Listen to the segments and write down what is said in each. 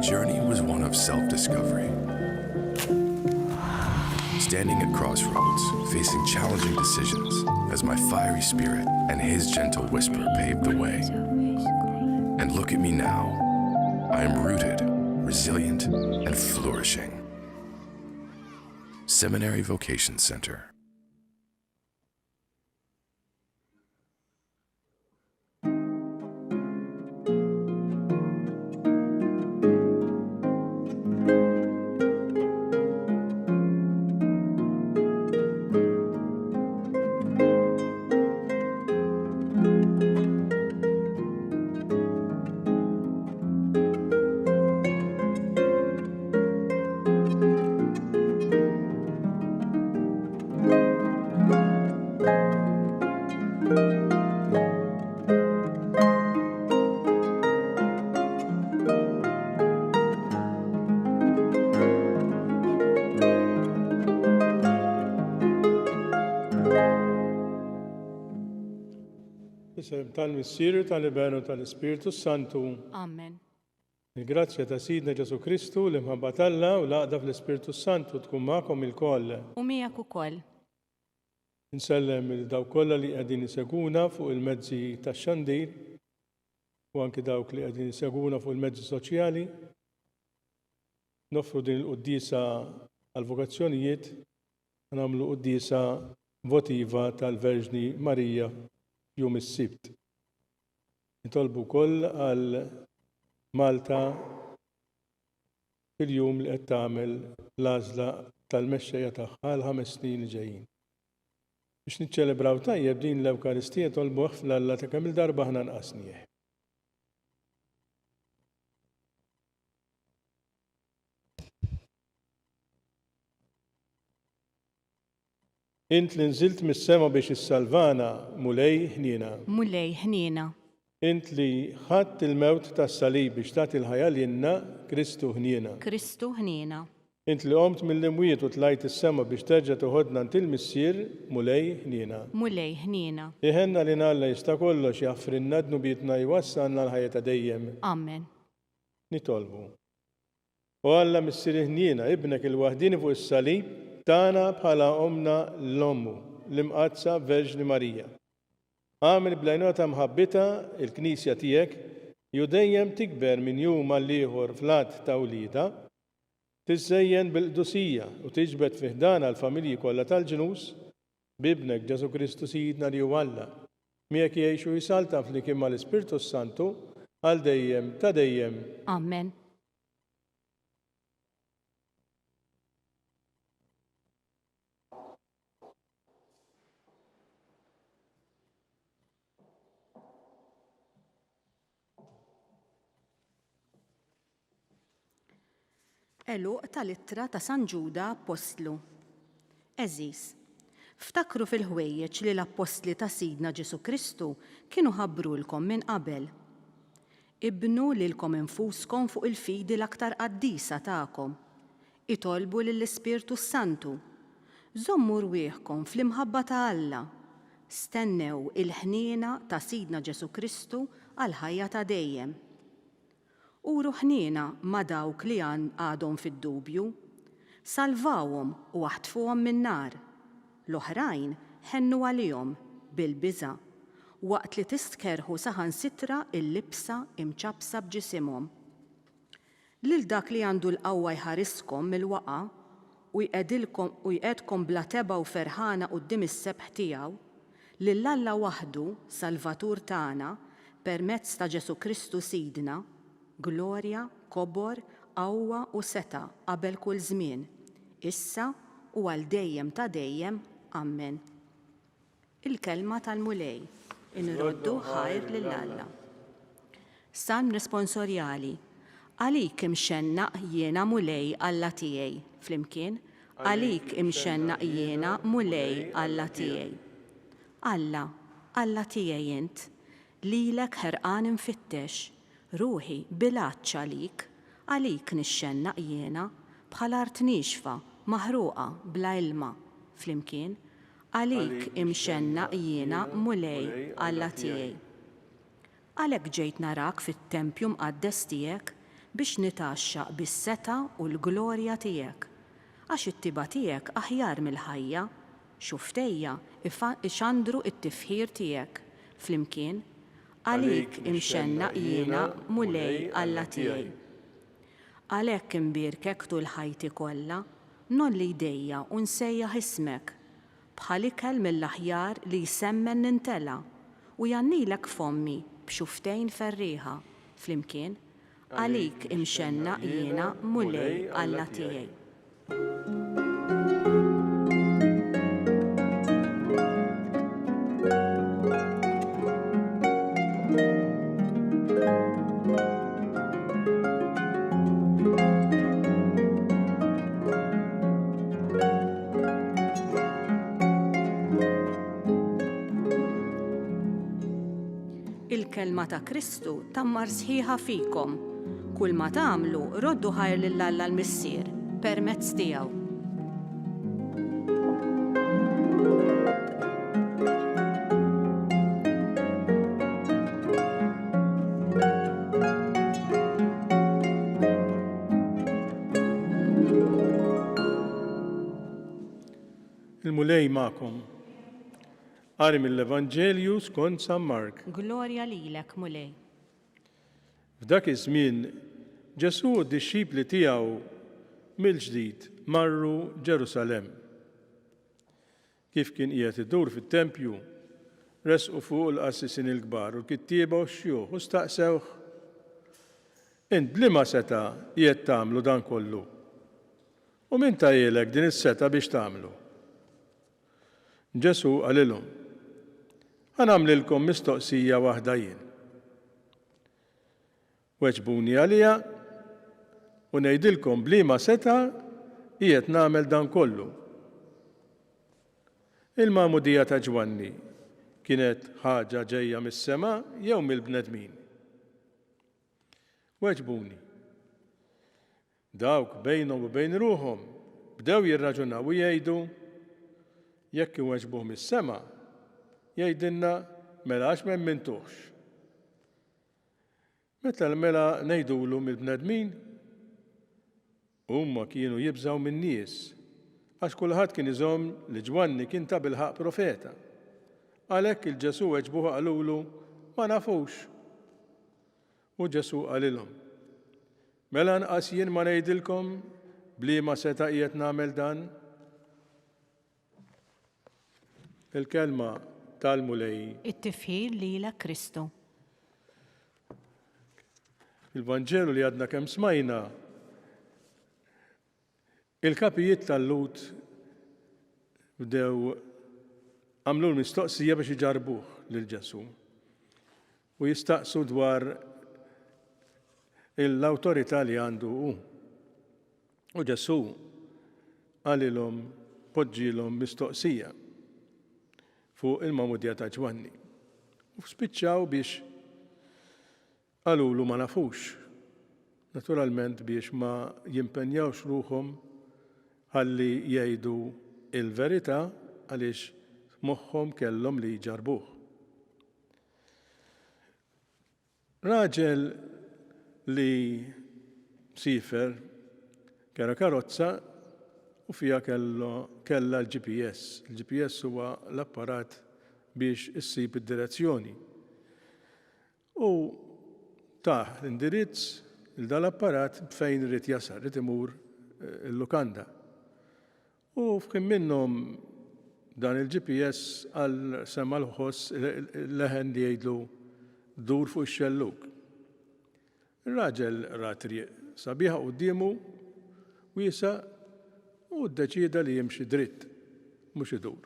journey was one of self-discovery. Standing at crossroads, facing challenging decisions, as my fiery spirit and his gentle whisper paved the way. And look at me now. I am rooted, resilient, and flourishing. Seminary Vocation Center. tal-Missieru, tal-Ibenu, tal-Ispiritu Santu. Amen. Il-grazzja ta' Sidna Ġesu Kristu li mħabba Alla u l-għaqda fl-Ispiritu Santu tkun magħkom ilkoll. U miegħek ukoll. Nsellem il-daw kollha li qegħdin iseguna fuq il-mezzi tax-xandir u anke dawk li qegħdin iseguna fuq il-mezzi soċjali. Nofru din il-qudiesa għall-vokazzjonijiet nagħmlu qudiesa votiva tal-Verġni Marija jum is-Sibt. Nitolbu wkoll għal Malta fil-jum li qed tagħmel l-għażla tal-mexxejja tagħha għal 5 snin ġejjin. Biex niċċelebraw tajjeb din l-Ewkaristija tolbuh fl-Alla ta' kemm il-darba aħna nqasnieh. Int li nżilt mis-sema biex issalvana mulej ħniena. Mulej ħniena. Int li ħadd il-mewt tas-salib biex tagħti l-ħajja lilna Kristu ħniena. Kristu ħniena. Int li qomt mill-imwiet u tlajt is-sema biex terġa' toħodna ant il-missier mulej ħniena. Mulej ħniena. Iħenna li Alla jista' kollox jaffrinna dnubietna jwassalna l-ħajja ta' dejjem. Amen. Nitolbu. U Alla missier ħniena ibnek il-waħdini fuq is-salib tana bħala omna l-ommu, l-imqazza Verġni Marija. Għamil blajnota mħabbita il-Knisja tiegħek ju dejjem tikber minn jum għal ieħor fl-att ta' wlieda, tiżżejjen bil-qdusija u tiġbed fih dan għall-familji kollha tal-ġnus bibnek Ġesu Kristu Sidna li hu Alla. Miegħek jgħixu jisalta flimkien mal-Ispiritu Santu għal dejjem ta' dejjem. Amen. Eluq tal-ittra ta' San Ġuda Apostlu. Eżis, ftakru fil-ħwejjeġ li l-Apostli ta' Sidna Ġesu Kristu kienu ħabbrulkom minn qabel. Ibnu lilkom infuskom fuq il-fidi l-aktar qaddisa tagħkom. Itolbu lill-Ispirtu Santu. Żommu rwieħkom fl-imħabba ta' Alla. Stennew il-ħniena ta' Sidna Ġesu Kristu għal ħajja ta' dejjem. Uru ħniena ma' dawk li għadhom fid-dubju, salvawhom u aħtfuhom min-nar. L-oħrajn ħennu għalihom bil-biża' waqt li tistkerħu saħansitra il-libsa imċabsa b'ġisimhom. Lil dak li għandu l-qawwa jħariskom mill-waqa' u jqedkom bla teba u ferħana quddiem is-sebħ tiegħu, lil Alla waħdu, Salvatur tagħna, permezz ta' Ġesu Kristu Sidna, glorja, kobor, qawwa u seta' qabel kull żmien, issa u għal dejjem ta' dejjem. Amen. Il-kelma tal-mulej. Inroddu ħajr lil Alla. Salm responsorjali. Għalik imxennaq jiena mulej Alla tiegħi. Flimkien, għalik imxennaq jiena mulej Alla tiegħi. Alla, Alla tiegħi int, lilek ħerqan infittex. Ruħi bilaċċ għalik nixxennaq jiena bħal art nixfa maħruqa bla ilma. Flimkien, għalik imxennaq jiena mulej Alla tiegħi. Għalhekk ġejt narak fit-tempju mqaddes tiegħek biex nitaxxaq bis-seta u l-glorja tiegħek. Għax it-tiba tiegħek aħjar mill-ħajja, xuftejja ixandru it-tifħir tiegħek. Flimkien, għalik imxenna jiena mulej Alla tiegħi. Għalhekk imbirkek tul ħajti kollha, nolli jdejja u nsejjaħ ismek, bħal ikel mill-aħjar li jsemmen nintela u jannilek fommi b'xuftejn ferriħa. Flimkien, għalik imxenna jiena mulej Alla tiegħi. Il-kelma ta' Kristu tammar sħiħa fikom. Kull ma tagħmlu roddu ħajr lil Alla l-Missier permezz tiegħu. Il-mulej ma'kom. Qari mill-Evanġelju skont San Mark. Glorja lilek mulej. F'dak iż-żmien Ġesu u d-dixxipli tiegħu mill-ġdid marru Ġerusalem. Kif kien qiegħed idur fit-tempju, resqu fuq il-qassisin il-kbar u l-kittieba u x-xjuħ u staqsewh: Int bliema seta' qiegħed tagħmlu dan kollu? U min tajjilek din is-seta' biex tagħmlu? Ġesu qalilhom: ħanamlilkom mistoqsija waħda jien. Weġbuni għaliha u ngħidilkom bliema seta' qiegħed nagħmel dan kollu. Il-magħmudija ta' Ġwanni kienet ħaġa ġejja mis-sema jew mill-bnedmin? Weġbuni. Dawk bejnhom u bejn ruhom bdew jirraġunaw u jgħidu: jekk iweġbuh mis-sema, jgħidilna mela għax m'emmintuhx. Meta mela ngħidulu mill-bnedmin, huma kienu jibżgħu min-nies għax kulħadd kien iżomm li Ġwanni kien ta' bilħaq profeta. Għalhekk il-Ġesu weġbuh qalulu: ma nafux. U Ġesu qalilhom: mela nqas jien ma ngħidilkom bliema seta' qiegħed nagħmel dan? Il-kelma tal-mulej. It-tifħir lilek Kristu. Il-Vanġelu li għadna kemm smajna, il-kapijiet tal-Lut bdew għamlu l-mistoqsija biex iġarbuh lil Ġesu u jistaqsu dwar l-awtorità li għandu hu. U Ġesu għalilhom poġġilhom mistoqsija fuq il-magħmudija ta' Ġwanni. U spiċċaw biex qalulu ma nafux. Naturalment biex ma jimpenjawx ruhom ħalli jgħidu il-verità għaliex moħħhom kellhom li jġarbuh. Raġel li sifer kera karozza u fija kella l-GPS. Il-GPS huwa l-apparat biex issib id-direzzjoni. U taħ l-indirizz il-dal-apparat fejn irid jasal, irid imur il-lukanda. U f'kien minnhom dan il-GPS għal semma l-ħoss leħen li jgħidlu dur fuq ix-xelluk. Il-raġel ra triq sabiħa qudiemu wiesa u ddeċieda li jimxi dritt, mhux idur.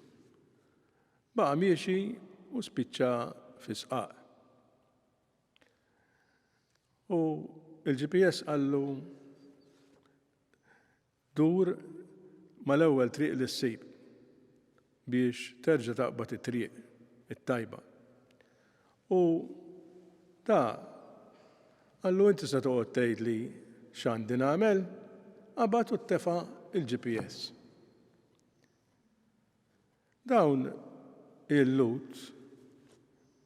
Baqa' miexi u spiċċa fi sqaq. U il-GPS qallu dur mal-ewwel triq li ssib biex terġa' taqbad it-triq it-tajba. U qallu inti se toqgħod tgħidli x'għandi nagħmel, qabad u ttefa' il-GPS. Dawn il-Lut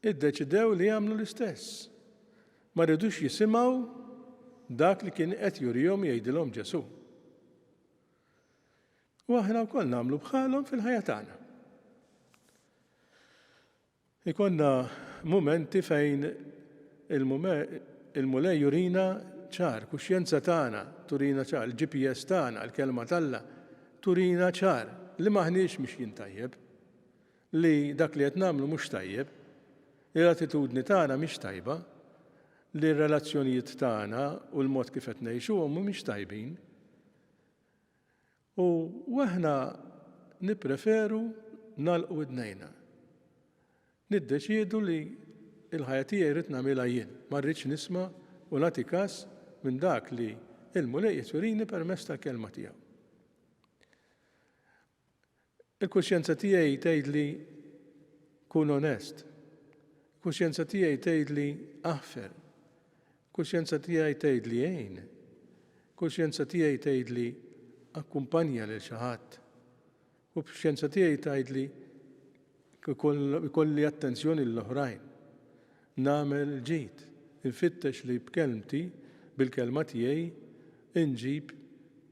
iddeċidew li jagħmlu l-istess. Ma rridux jisimgħu dak li kien qed jurihom jgħidilhom Ġesu. U aħna wkoll nagħmlu bħalhom fil-ħajja tagħna. Ikonna mumenti fejn il-mulej jurina ċar, kuxjenza tagħna turina ċar, il-GPS tagħna, l-kelma talla turina ċar li maħniex mixjin tajjeb, li dak li qed nagħmlu mhux tajjeb, l-attitudni tagħna mhix tajba, li r-relazzjonijiet tagħna u l-mod kif qed ngħixuhom mhumiex tajbin. U aħna nippreferu nagħlqu idnejna. Niddeċiedu li l-ħajja tiegħi rrid nagħmilha jien, ma rridx nisma' u nagħti każ minn dak li l-mulej qed jurini permezz tal-kelma tiegħu. Il-kuxjenza tiegħi tgħidli kun onest. Il-kuxjenza tiegħi tgħidli aħfer. Il-kuxjenza tiegħi tgħidli għejn. Il-kuxjenza tiegħi tgħidli akkumpanja lil xi ħadd. U l-kuxjenza tiegħi tgħidli ikolli attenzjoni l-oħrajn. Nagħmel ġid, infittex li b'kelmti, bil-kelma tiegħi inġib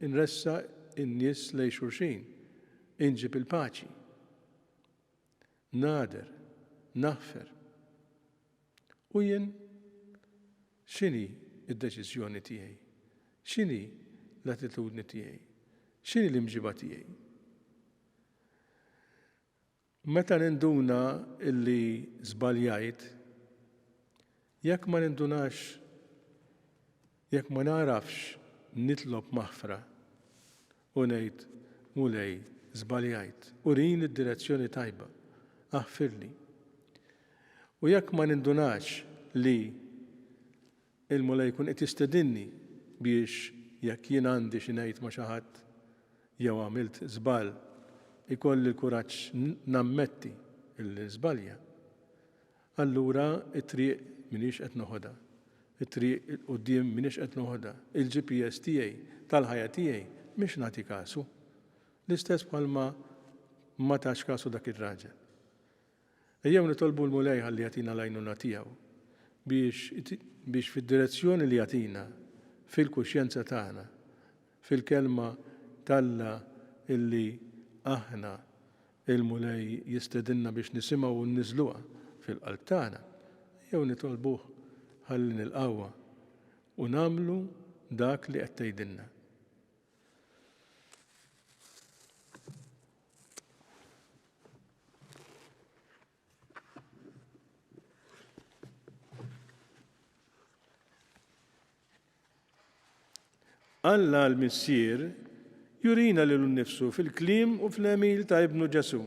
inressa in-nies lejn xulxin. Inġib il-paċi, nader, naħfer. U jien x'inhi d-deċiżjoni tiegħi? X'inhi l-attitudni tiegħi? X'inhi l-imġiba tiegħi? Meta ninduna illi żbaljajt, jekk ma nindunax, jekk ma narafx nitlob maħfra u ngħid mulej żbaljajt, urini d-direzzjoni tajba, aħfirli. U jekk ma nindunax li il-mulej jkun qed jistedinni biex jekk jien għandi xi ngħid ma' xi ħadd jew għamilt żball ikolli l-kuraġġ nammetti l-żbalja. Allura it-triq m'iniex qed noħodha. It-triq il-qudiem m'iniex qed noħodha. Il-GPS tiegħi tal-ħajja tiegħi mhix nagħti kasu. L-istess bħalma ma tax kasu dak ir-raġel. Ejjew nitolbu l-mulej ħalli jagħtina l-għajnuna tiegħu biex fid-direzzjoni li jagħtina fil-kuxjenza tagħna, fil-kelma talla illi aħna il-mulej jistedinna biex nisimgħu u nniżluha fil-qalb tagħna, jew nitolbuh ħalli nilqawha u nagħmlu dak li qed tgħidilna. Alla l-missier jurina lil nnifsu fil-kliem u fl-emil ta' ibnu Ġesu.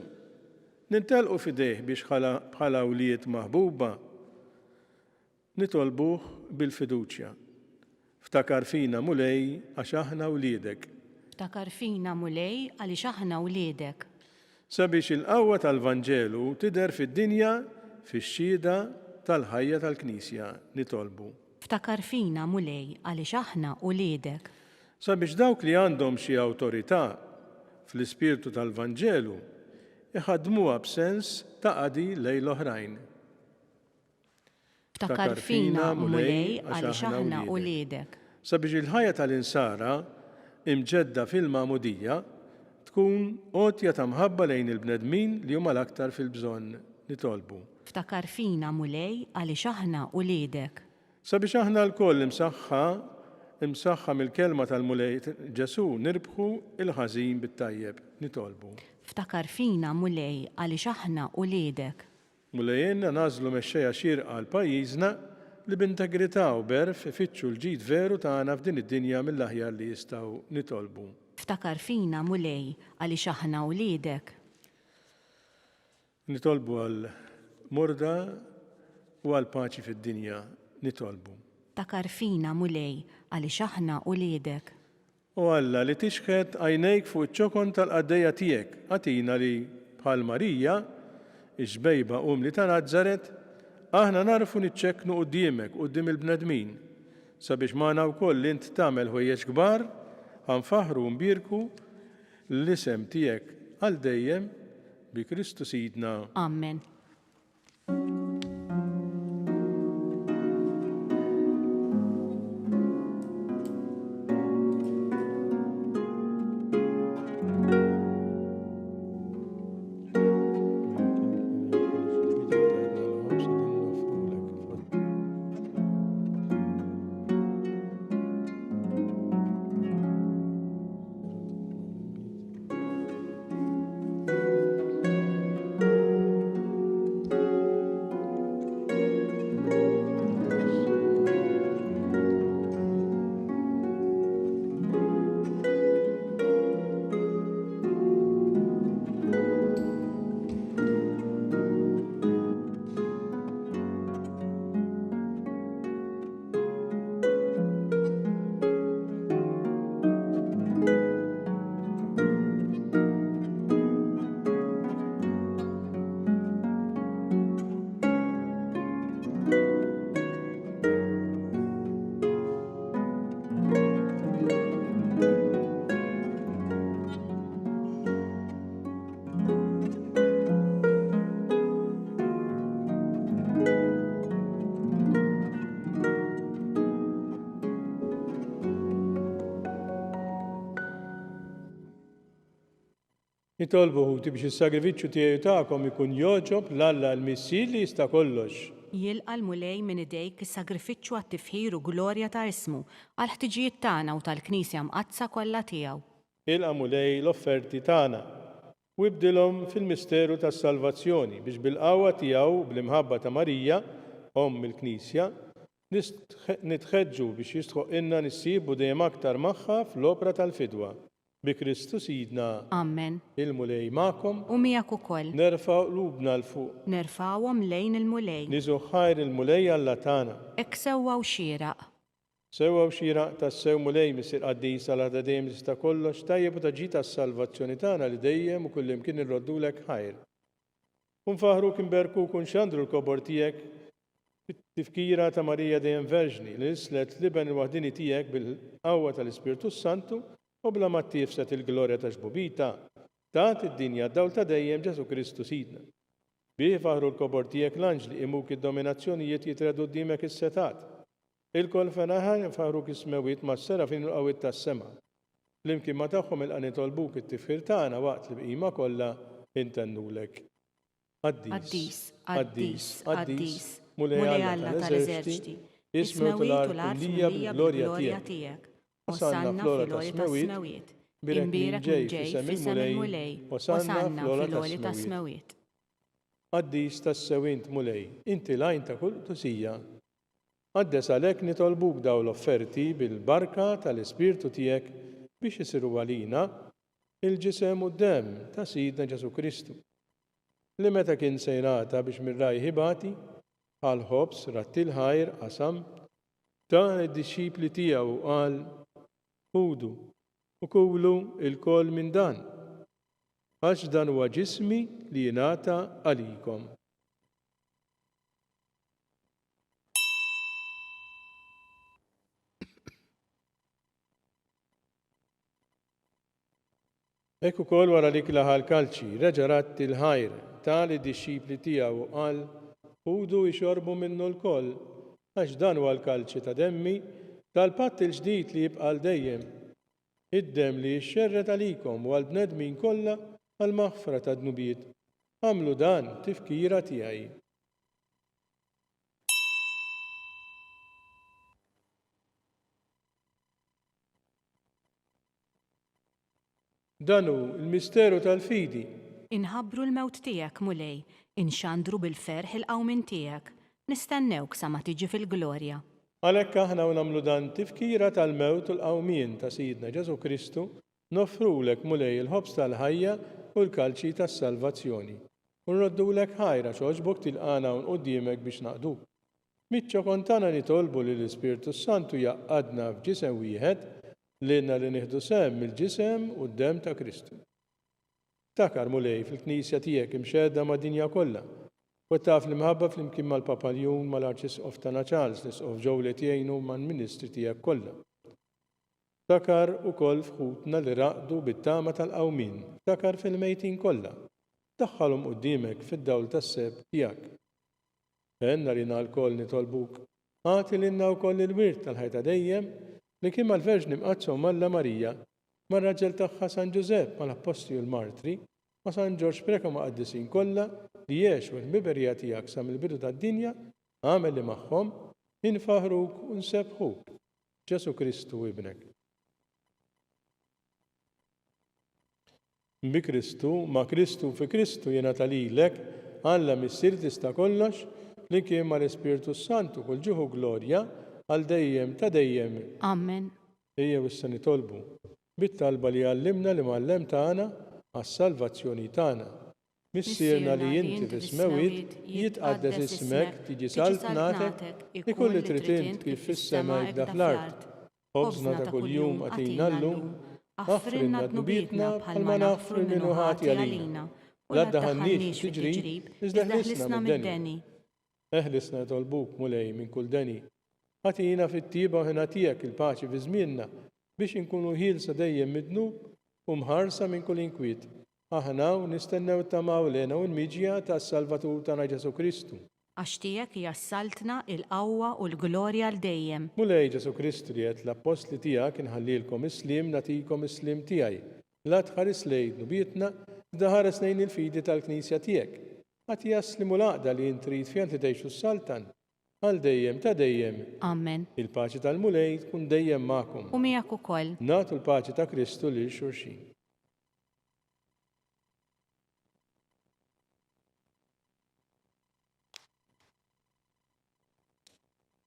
Nintelqu fidejh biex bħala awliet maħbuba nitolbuh bil-fiduċja. Ftakar fina mulej għax aħna wliedek. Ftakar fina mulej għaliex aħna wliedek. Sabiex il-qawwa tal-Vanġelu tidher fid-dinja fix-xhieda tal-ħajja tal-Knisja nitolbu. Ftakar fina mulej għaliex aħna wliedek. Sabiex dawk li għandhom xi awtorità fl-ispirtu tal-Vanġelu iħaddmuha b'sens ta' qadi lejn l-oħrajn. Ftakar fina mulej għaliex aħna wliedek. Sabiex il-ħajja tal-insara imġedda fil-magħmudija tkun għotja ta' mħabba lejn il-bnedmin li huma l-aktar fil-bżonn nitolbu. Ftakar fina mulej għaliex aħna wliedek. Sabiex aħna l-koll imsaħħa mill-kelma tal-mulej Ġesu nirbħu il-ħażin bit-tajjeb nitolbu. Ftakar fina mulej għaliex aħna wliedek. Mulejjenna nażlu mexxejja xierqa għal pajjiżna li b'integrità u berf ifittxu l-ġid veru tagħna f'din id-dinja mill-aħjar li jistgħu nitolbu. Ftakar fina mulej għaliex aħna wliedek. Nitolbu għal morda u għal paċi fid-dinja nitolbu. Ftakar fina mulej għaliex aħna wliedek. U Alla li tixħed għajnejk fuq iċ-ċokon tal-qaddejja tiegħek, għatina li bħal Marija, iġbejba li ta' Nażaret, aħna narfu niċċekknu quddiemek quddiem il-bnedmin, sabiex magħna wkoll li int tagħmel ħwejjeġ kbar, ħanfaħru nbierku l-isem tiegħek għal dejjem bi Kristu Sidna. Amen. Nitolbu ħuti biex is-sagrifiċċju tiegħi tagħkom ikun joġob l-Alla l-Missier li jista' kollox. Jilqa l-mulej minn idejk is-sagrifiċċju għat-tifħir u glorja ta' ismu għal ħtiġijiet tagħna u tal-Knisja mqazza kollha tiegħu. Ilqa' mulej l-offerti tagħna u ibdilhom fil-misteru tas-salvazzjoni biex bil-qawwa tiegħu bl-imħabba ta' Marija, Omm il-Knisja, nitħeġġu biex jistħoq inna nissibu dejjem aktar magħha fl-opra tal-fidwa. Bi Kristu Sidna. Amen. Il-mulej magħkom. U miegħek ukoll. Nerfgħu qlubna l fuq. Nerfgħuhom lejn il-mulej. Niżu ħajr il-mulej Alla tagħna. Hekk sewwa u xieraq. Sewwa u xieraq tas-sew mulej Missier Qaddis għal ħada dejjem tista' kollox tajjeb u taġi tas-salvazzjoni tagħna li dejjem u kullimkien irroddulek ħajr. Kun faħruk inberku kun xandru l-kobor tiegħek fit-tifkira ta' Marija dejjem Verġni li islet liben il-waħdini tiegħek bil-qawwa tal-Ispirtu Santu u bla ma tifset il-glorja ta' xbubita tat id-dinja d-dawl ta' dejjem Ġesu Kristu Sidna. Bih faħru l-kobor tiegħek l-anġli imuk id-dominazzjonijiet jitredu d-dimek is-setat. Il-kol fenaħan faħruk is-smewiet ma' s-serafin u l-qawwiet tas-sema. Flimkien ma tagħhom il-qani tolbuk it-tifħir tagħna waqt li bqima kollha intennulek. Qaddis, Qaddis, Qaddis, mulej mulej Alla Alla tal-eżerċiti, tal-eżerċiti, ismew tal-art kullija bil-glorja tiegħek. tiegħek. Osanna flora ta' smewiet, imbierek minn ġej fisem il-mulej, osanna fil-oli ta' smewiet. Qaddis tas-sewint mulej, inti lajn ta' kull tusija. Għaddes għalhekk nitolbuk daw l-offerti bil-barka tal-Ispirtu tiegħek biex isiru għalina il-ġisem u d-dem ta' Sidna Ġesu Kristu. Li meta kien sejrata biex mirraj ħibati, għal ħobs rattil ħajr qasam ta' id-disċipli tiegħu qal ħudu u kulu il-kol minn dan, għax dan huwa ġismi li jingħata għalikom. Ekk ukoll wara li klaħa l-kalċi, reġa' ratti l-ħajr tali disċipli tiegħu qal ħudu jxorbu minnu l-koll, għax dan huwa l-kalċi ta' demmi tal-patt il-ġdid li jibqa' dejjem. Id-dem li jxerret għalikom u għal-bnedmin kollha għal-maħfra ta' dnubiet. Għamlu dan tifkira tiegħi. Danu il-misteru tal-fidi. Inħabbru l-mewt tiegħek mulej, inxandru bil-ferħ il-qawmin tiegħek, nistennewk sa ma tiġi fil-glorja. Għalhekk aħna u nagħmlu dan tifkira tal-mewt u l-qawmien ta' Sidna Ġesu Kristu nofrulek mulej il-ħobs tal-ħajja u l-kalċi tas-salvazzjoni. U nroddulek ħajra xogħġbok tilqana u nquddiemek biex naqduk. Miċċa kontana nitolbu li l-Ispirtu Santu jaqqadna f'ġisem wieħed lilna li nieħdu sehem mill-ġisem u d-dem ta' Kristu. Takar mulej fil-Knisja tiegħek imxedda mad-dinja kollha. U taf li mħabba fl-imkien mal-Papaljun mal-Arċisqof tagħna Charles l-isqof ġew li tiegħinu mal-Ministri tiegħek kollha. Takar ukoll fħutna li raqdu bit-tama tal-qawmin, takar fil-mejtin kollha. Daħħalhom quddiemek fid-dawl tas-seb tiegħek. Enna li l-koll nitolbuk, għati lilna wkoll il-wirt tal-ħajta dejjem li kien mal-Verġni mqazzhom Malla Marija, mar-raġel tagħha San Ġusepp mal-Apostli u l-Martri, ma' San Ġorġ Preka ma' qaddisin kollha li jgħixu l-biberija tiegħek sa mill-bidu tad-dinja, għamel li magħhom infaħruk u nsebħuk. Ġesu Kristu ibnek. Bi Kristu, ma' Kristu fi Kristu jingħata lilek Alla Missier tista' kollox li kien mal-Ispirtu Santu kull ġieħu glorja għal dejjem ta' dejjem. Amen. Ejjew issa nitolbu bit-talba li għallimna li mallem tagħna għas-salvazzjoni tagħna. Missierna li inti fis-smewiet jitqaddes ismek tiġi saltnatek ikun li trid int kif fis-sema hekk fl-art. Ħobżna ta' kuljum għatina llum, aħfrinna dnubietna bħalma naħfru l-minuħati għalina. La ddaħħalniex tiġrib, iżda ħlisna mid-deni. Eħlisna tolbuk mulej minn kull deni. Għatina fit-tiba u ħinatijek il-paċi fi żmienna biex inkunu ħielsa dejjem mid-dnub u mħarsa minn kull inkwiet. Aħna nistennew tamaw lena u l-miġja tas-Salvatur tagħna Ġesu Kristu. Għax tiegħek jassaltna il-qawwa u l-glorja l dejjem. Mulej Ġesu Kristu li qed l-apostli tiegħek inħallilkom islim nagħtikom islim tiegħi. La tħares lejn nubietna Daħares nejn il-fidi tal-Knisja tiegħek. Ħadd jaslimu l-għaqda li intrid fejn tgħixu s-saltan. Għal dejjem ta' dejjem. Amen. Il-paċi tal-Mulej tkun dejjem magħkom. U miegħek ukoll. Nagħtu l-paċi ta' Kristu lil xulxin.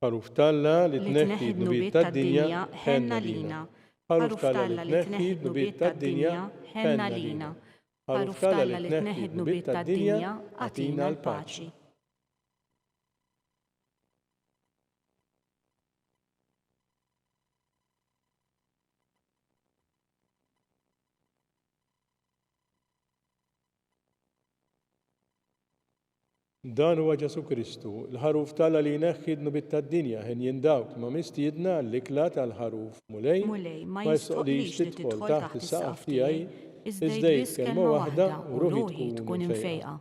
Ħaruf Talla li tneħħi d-nubiet tad-dinja ħenna lina. Ħaruf Talla li tneħħi d-nubiet tad-dinja ħenna lina. Ħaruf Talla li tneħħi d-nubiet tad-dinja għatina l-paċi. Dan huwa Ġesu Kristu, l-ħaruf Talla li jneħħi d-nubiet tad-dinja ħin jindawk ma mistiedna l-ikla tal-ħaruf Mulej ma jistaqlix tidħol taħt is-saqaf tiegħi iżda kelma waħda u ruħi tkun imfejqa.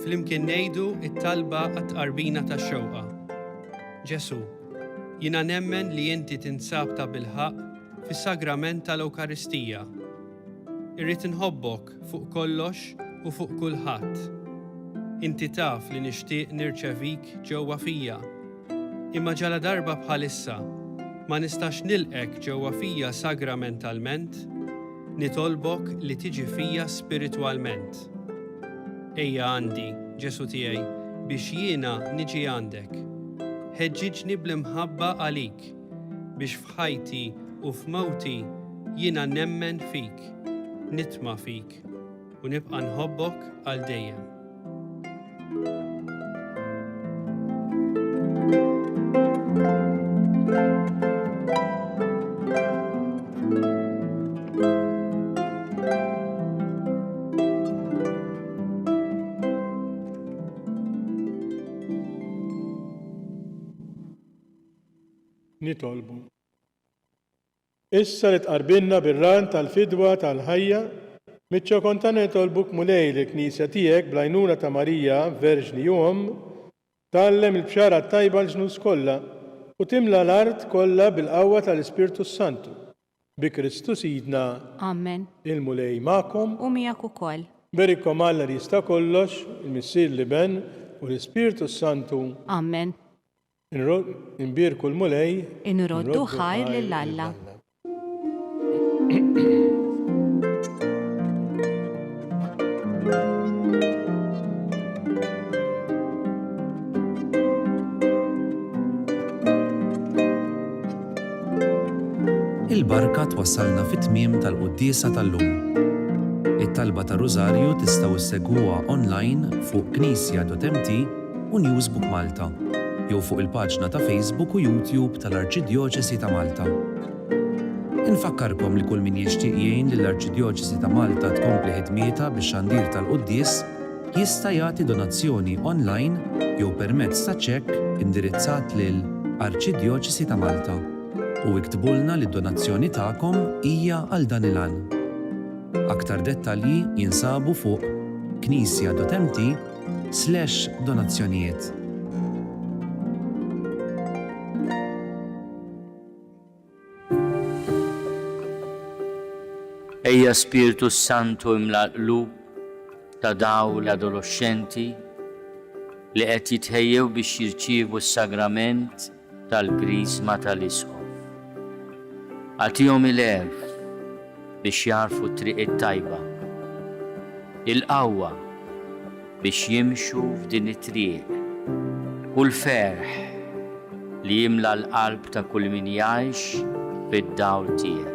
Flimkien ngħidu t-talba għat-tqarbina tax-xewqa. Ġesu, jiena nemmen li inti tinsab ta' bilħaq fis-sagrament tal-Ewkaristija. Irrid inħobbok fuq kollox u fuq kulħadd. Inti taf li nixtieq nirċevik ġewwa fija. Imma ġala darba bħalissa ma nistax nilqek ġewwa fija sagramentalment, nitolbok li tiġi fija spiritwalment. Ejja għandi, Ġesu tiegħi, biex jiena niġi għandek. Ħeġġiġni bl-imħabba għalik, biex f'ħajti u f'mewti jiena nemmen fik, nitma' fik u nibqa' nħobbok għal dejjem. Nitolbu. Issa li tqarbilna bir-ran tal-fidwa tal-ħajja, miċ-ċokonta nitolbuk Mulej li knisja tiegħek bl-għajnuna ta' Marija, Verġni Jom, tgħallem il-bxara tajba l-ġnus kollha u timla l-art kollha bil-qawwa tal-Ispirtu Santu. Bi Kristu Sidna. Amen. Il-Mulej magħkom. U miegħek ukoll. Berikom Alla li jista' kollox, il-Missier li ben u l-Ispirtu Santu. Amen. Inbirku l-Mulej. Inroddu ħajr lill-Alla. Il-barka twassalna fit-tmiem tal-quddiesa tal-lum. It-talba ta' Rużarju tistgħu issegwuha online fuq knisja.mt u Newsbook Malta, jew fuq il-paġna ta' Facebook u YouTube tal-Arċidjoċesi ta' Malta. Infakkarkom li kull min jixtieq jgħin lill-Arċidjoċesi ta' Malta tkompli ħidmietha bix-xandir tal-quddies jista' jagħti donazzjoni online jew permezz ta' ċekk indirizzat lil Arċidjoċesi ta' Malta u iktbulna li d-donazzjoni tagħkom hija għal dan il-għan. Aktar dettalji jinsabu fuq knisja.mt/donazzjonijiet. Ejja Spiritu Santu imla qlub ta' daw l-adolescenti li qed jitħejjew biex jirċievu s-sagrament tal-Krisma tal-Isqof. Għatihom il-għerf biex jarfu t-triq it-tajba, il-qawwa biex jimxu f'din it-triq u l-ferħ li jimla l-qalb ta' kull min jgħix fid-dawl tiegħek.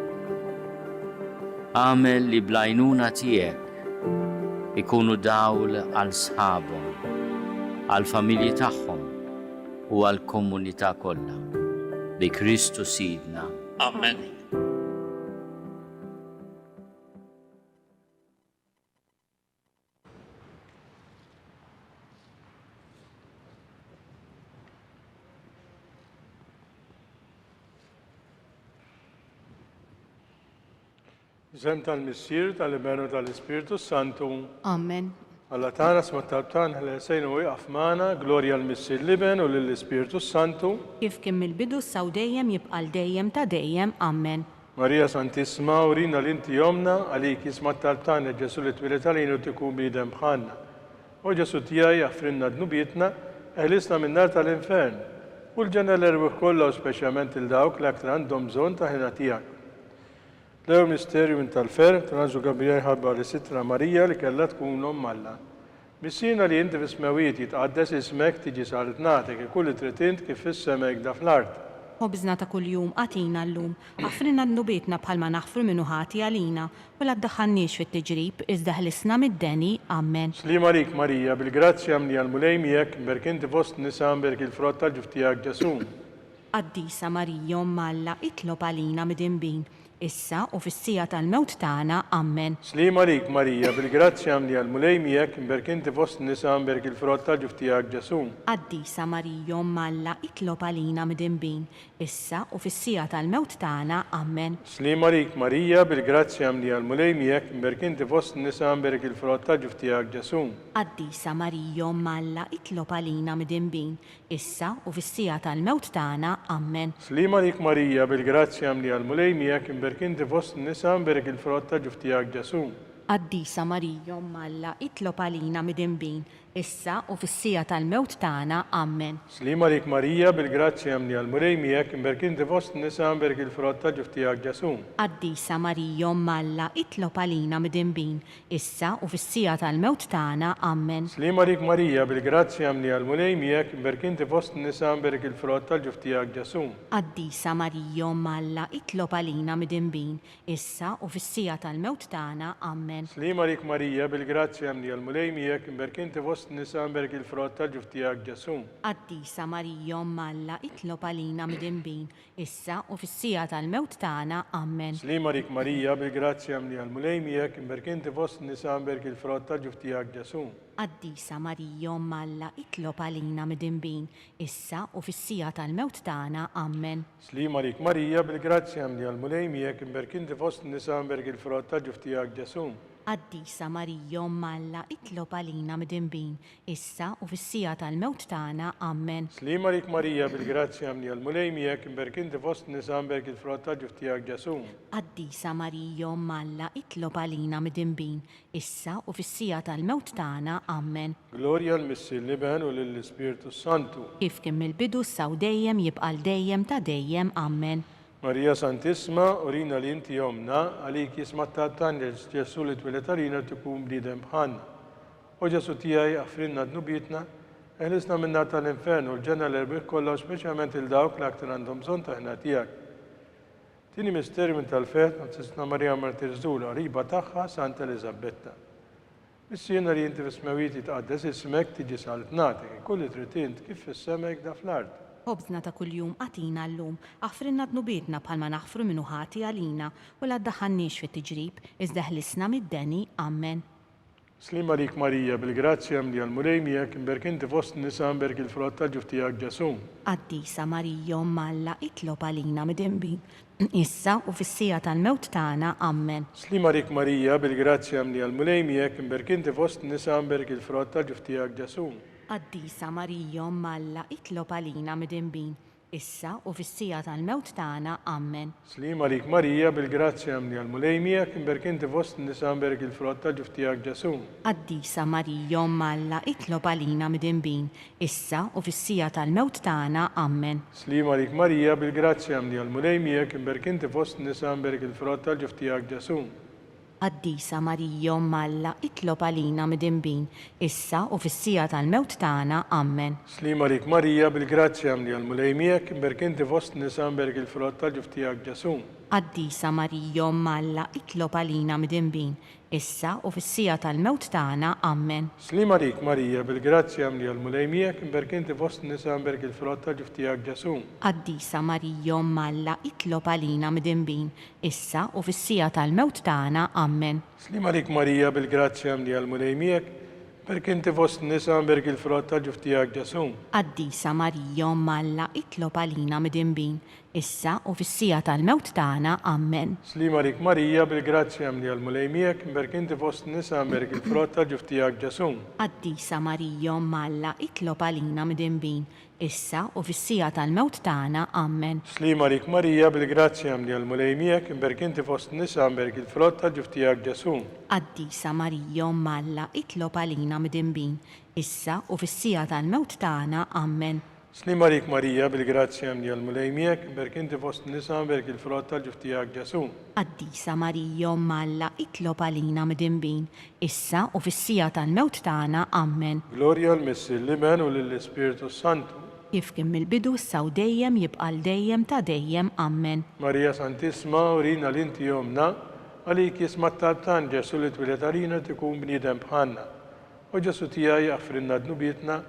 Għamel li blajnuna tiegħek ikunu dawl għal sħabhom, għal familji tagħhom u għal komunità kollha. Bi Kristu Sidna. Amen. Żem tal-Missier, tal-Ibenu tal-Ispiritu Santu, Amen. Alla tana smattab tan ħlesejn u jaqaf magħna, glorja l-Missier l-Iben u lill-Ispiritu Santu, Kif kien mill-bidu saw dejjem jibqal dejjem ta' dejjem. Amen. Marija Santissima, urina l-inti jomna, għalik smattab tan Ġesu li twilet għalina u tikun bidem bħanna. U Ġesu tijaj jaffrinna dnubietna, eħlisna minnar tal-infern. U l-ġenna l-erbuħ kollha u speċjalment il-dawk l-aktar għandhom bżonn ta' ħina tijak. Lew misterju minn tal-fer, tranżu Gabriel ħabba li sitra Marija li kella tkun Alla. Missina li inti fis-smewiet jitqaddes ismek tiġi saret natek kull tritint kif fis-semek da fl-art. U bizna ta' kull-jum għatina l-lum, għafrinna d-nubietna bħalma naħfru minnu ħati għalina, u l-addaħannix fit-tġrib, iżda ħlisna mid-deni. Amen. Slima lik Marija, bil-grazzja mni għal-mulejmijek, berkinti fost nisam berk il-frott tal-ġuftijak Ġesu. Qaddisa Marija Alla, itlob għalina mid-imbin, issa u fis-sija tal-mewt tagħna. Amen. Slima lik Marija, bil-grazzja mni għal-mulejmijek, berkinti fost nisam berk il-frott tal-ġuftijak Ġesu. Qaddisa Marija Alla, itlob għalina mid-imbin, issa u fis-sija tal-mewt tagħna. Amen. Slima lik Marija, bil-grazzja mni għal-mulejmijek, berkinti fost nisam berk il-frott tal-ġuftijak Ġesu. Qaddisa Marija Alla, itlob għalina mid-imbin, issa u fis-sija tal-mewt tagħna. Amen. Slima lik Marija, bil-grazzja mni għal-mulejmijek, berkinti fost nisam berk il-frott tal-ġuftijak Ġesu. Qaddisa Marija Alla, itlob għalina mid-imbin, issa u fis-sija tal-mewt tagħna. Amen. Slima lik Marija, bil-grazzja mni għal-mulejmijek, berkinti fost nisam berk il-frott tal-ġuftijak Ġesu. Qaddisa Marija Alla, itlob għalina mid-imbin, issa u fis-sija tal-mewt tagħna. Amen. Slima lik Marija, bil-grazzja mni għal-mulejmijek, berkinti fost nisam berk il-frott tal-ġuftijak Ġesu. Qaddisa Marija Alla, itlob għalina mid-imbin, issa u fis-sija tal-mewt tagħna. Amen. Slima lik Marija, bil-grazzja mni għal-mulejmijek, berkinti fost nisam berk il-frott tal-ġuftijak Ġesu. Qaddisa Marija Alla, itlob għalina mid-imbin, issa u fis-sija tal-mewt tagħna. Amen. Slima lik Marija, bil-grazzja mni għal-mulejmijek, berkinti fost nisam berk il-frott tal-ġuftijak Ġesu. Qaddisa Marija Alla, itlob għalina mid-imbin, issa u fis-sija tal-mewt tagħna. Amen. Slima lik Marija, bil-grazzja mni għal-mulejmijek, berkinti fost nisam berk il-frott tal-ġuftijak Ġesu. Qaddisa Marija Alla, itlob għalina mid-imbin, issa u fis-sija tal-mewt tagħna. Amen. Slima lik Marija, bil-grazzja mni għal-mulejmijek, berkinti fost nisam berk il-frott tal-ġuftijak Ġesu. Qaddisa Marija Alla, itlob għalina mid-imbin, issa u fis-sija tal-mewt tagħna. Amen. Glorja l-Missier l-Iben u lill-Ispiritu Santu. Kif kien mill-bidu saw dejjem jibqal dejjem ta' dejjem. Amen. Marija Santissima, urina li inti jomna, għalik jismattat tan Ġesu li twilet għalina tikun bdidem bħanna. U Ġesu tijaj għafrinna dnubietna, eħlisna minna tal-infern u l-ġenna l-erbiħ kollha u speċjalment il-dawk l-aktar għandhom bżonn ta' ħna tijak. Tini misterju minn tal-fet, Sista Marija Martirzula, riba tagħha Sant Elizabetta. Missina li inti fis-smewiet jitqaddes ismek tiġi salet natek, kull tritint kif fis-semek da fl-art. Ħobżna ta' kull-jum għatina l-lum, għafrinna dnubietna bħalma naħfru minnu ħati għalina u l-addaħannix fit-tġrib, iżda ħlisna mid-deni. Amen. Slima lik Marija, bil-grazzja mni għal-mulejmijek, berkinti fost nisam berk il-frott tal-ġuftijak Ġesu. Qaddisa Marija Alla, itlob għalina mid-imbin, issa u fis-sija tal-mewt tagħna. Amen. Slima lik Marija, bil-grazzja mni għal-mulejmijek, berkinti fost nisam berk il-frott tal-ġuftijak Ġesu. Qaddisa Marija Alla, itlob għalina mid-imbin, issa u fis-sija tal-mewt tagħna. Amen. Slima lik Marija, bil-grazzja mni għal-mulejmijek, berkinti fost nisam berk il-frott tal-ġuftijak Ġesu. Qaddisa Marija Alla, itlob għalina mid-imbin, issa u fis-sija tal-mewt tagħna. Amen. Slima lik Marija, bil-grazzja mni għal-mulejmijek, berkinti fost nisam berk il-frott tal-ġuftijak Ġesu. Qaddisa Marija Alla, itlob għalina mid-imbin, issa u fis-sija tal-mewt tagħna. Amen. Slima lik Marija, bil-grazzja mni għal-mulejmijek, berkinti fost nisam berk il-frott tal-ġuftijak Ġesu. Qaddisa Marija Omm Alla, itlob għalina midinbin, issa u fis-sija tal-mewt tagħna. Amen. Slima lik Marija bil-grazzja mli għal-mulejmijek, imberk inti fost nisa imberk il-frott tal-ġuf tiegħek Ġesu. Qaddisa Marija Omm Alla, itlob għalina midinbin, issa u fis-sija tal-mewt tagħna. Amen. Slima lik Marija bil-grazzja mli għal-mulejmijek, imberk inti fost nisa imberk il-frott tal-ġuf tiegħek Ġesu. Qaddisa Marija Omm Alla, itlob għalina midinbin, issa u fis-sija tal-mewt tagħna. Amen. Slima lik Marija bil-grazzja mli għal-mulejmijek, imberk inti fost nisa imberk il-frott tal-ġuf tiegħek Ġesu. Qaddisa Marija Omm Alla, itlob għalina midinbin, issa u fis-sija tal-mewt tagħna. Amen. Slima lik Marija bil-grazzja mli għal-mulejmijek, imberk inti fost nisa imberk il-frott tal-ġuf tiegħek Ġesu. Qaddisa Marija Omm Alla, itlob għalina midinbin, issa u fis-sija tal-mewt tagħna. Amen. Slima lik Marija bil-grazzja mli għal-mulejmijek, imberk inti fost nisa imberk il-frott tal-ġuf tiegħek Ġesu. Qaddisa Marija Omm Alla, itlob għalina midinbin, issa u fis-sija tal-mewt tagħna. Amen. Gloria l-Missi l-Limen u l-Spiritu Santu. Kif kien mill-bidu issa u dejjem jibqa' dejjem ta' dejjem. Amen. Marija Santisma, urina l-inti jomna, għalik jismat tal-tan Ġesu li twilet għalina tikun bniedem bħanna. U Ġesu tijaj jaffrinna d-nubietna,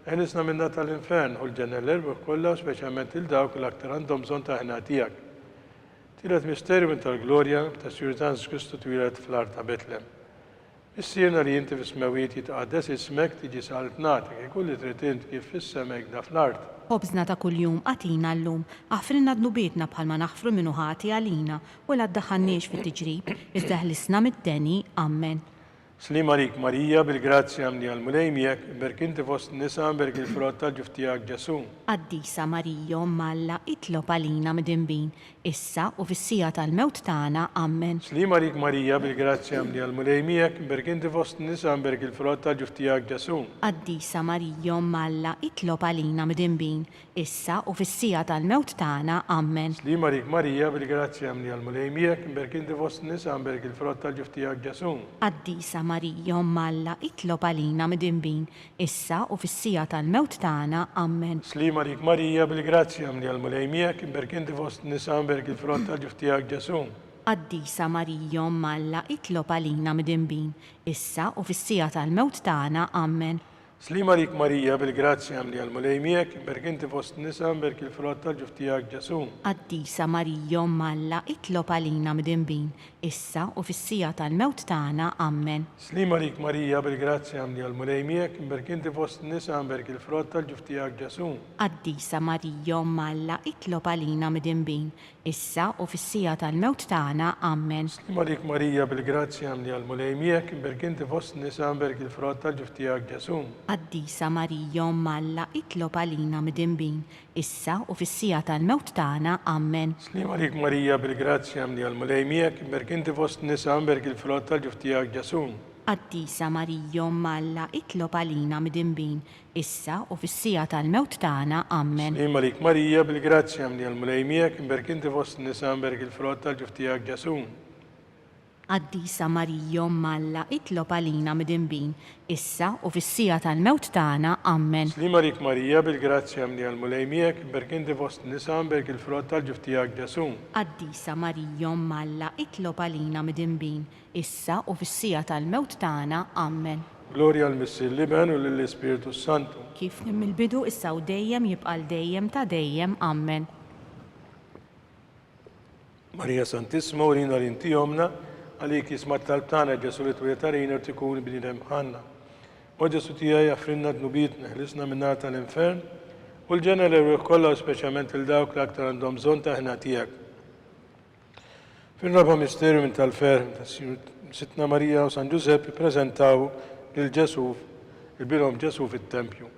għenisna minna tal-infern u l-ġenna l-erbu kolla, speċjalment il-dawk l-aktar għandhom bżon ta' ħna tijak. Tilet misterju minn tal-glorja ta' Sjurità Kristu twilet fl-art ta' Betlem. Issirna li jinti fis-smewiet jitqaddes ismek tiġi saltnatek, kulli tritint kif fis-semek da fl-art. Ħobżna ta' kuljum għatina llum, aħfrinna d-nubietna bħalma naħfru minnu ħati għalina u la ddaħħalniex fit-tiġrib, iżda ħlisna mid-deni. Amen. Slima lik Marija bil-grazzja mli għal-mulejmijek, imberk inti fost nisa imberk il-frott tal-ġuf tiegħek Ġesu. Qaddisa Marija Omm Alla, itlob għalina midinbin, issa u fis-sija tal-mewt tagħna. Amen. Slima lik Marija bil-grazzja mli għal-mulejmijek, imberk inti fost nisa imberk il-frott tal-ġuf tiegħek Ġesu. Qaddisa Marija Omm Alla, itlob għalina midinbin, issa u fis-sija tal-mewt tagħna. Amen. Slima lik Marija bil-grazzja mli għal-mulejmijek, imberk inti fost nisa imberk il-frott tal-ġuf tiegħek Ġesu. Qaddisa Marija Omm Alla, itlob għalina midinbin, issa u fis-sija tal-mewt tagħna. Amen. Slima lik Marija bil-grazzja mli għal-mulejmijek, imberk inti fost nisa imberk il-frott tal-ġuf tiegħek Ġesu. Qaddisa Marija Omm Alla, itlob għalina midinbin, issa u fis-sija tal-mewt tagħna. Amen. Slima lik Marija bil-grazzja mli għal-mulejmijek, imberk inti fost nisa imberk il-frott tal-ġuf tiegħek Ġesu. Qaddisa Marija Omm Alla, itlob għalina midinbin, issa u fis-sija tal-mewt tagħna. Amen. Slima lik Marija bil-grazzja mli għal-mulejmijek, imberk inti fost nisa imberk il-frott tal-ġuf tiegħek Ġesu. Qaddisa Marija Omm Alla, itlob għalina midinbin, issa u fis-sija tal-mewt tagħna. Amen. Slima lik Marija bil-grazzja mli għal-mulejmijek, imberk inti fost nisa imberk il-frott tal-ġuf tiegħek Ġesu. Qaddisa Marija Omm Alla, itlob għalina midinbin, issa u fis-sija tal-mewt tagħna. Amen. Slima lik Marija bil-grazzja mli għal-mulejmijek, imberk inti fost nisa imberk il-frott tal-ġuf tiegħek Ġesu. Qaddisa Marija Omm Alla, itlob għalina midinbin, issa u fis-sija tal-mewt tagħna. Amen. Slima lik Marija bil-grazzja mli għal-mulejmijek, imberk inti fost nisa imberk il-frott tal-ġuf tiegħek Ġesu. Qaddisa Marija Omm Alla, itlob għalina midinbin, issa u fis-sija tal-mewt tagħna. Amen. Slima lik Marija bil-grazzja mli għal-mulejmijek, imberk inti fost nisa imberk il-frott tal-ġuf tiegħek Ġesu. Qaddisa Marija Omm Alla, itlob għalina midinbin, issa u fis-sija tal-mewt tagħna. Amen. Gloria l-Missi l-Limen u l-Spiritu Santu. Kif kien mill-bidu issa u dejjem jibqa' dejjem ta' dejjem. Amen. Marija Santisma, urina l-inti jomna, għalik jismat tal-tana Ġesu li twilet għalina tikun bniedem bħanna. U Ġesu tijaj jaffrinna d-nubietna, ħlisna minna tal-infern, u l-ġenna l-erwieħ kollha speċjalment il-dawk l-aktar għandhom bżonn ta' ħna tiegħek. Fil-raba misterju minn tal-ferm ta' Sitna Marija u San Giuseppe ppreżentaw lil Ġesu, il-bilhom Ġesu fit-tempju.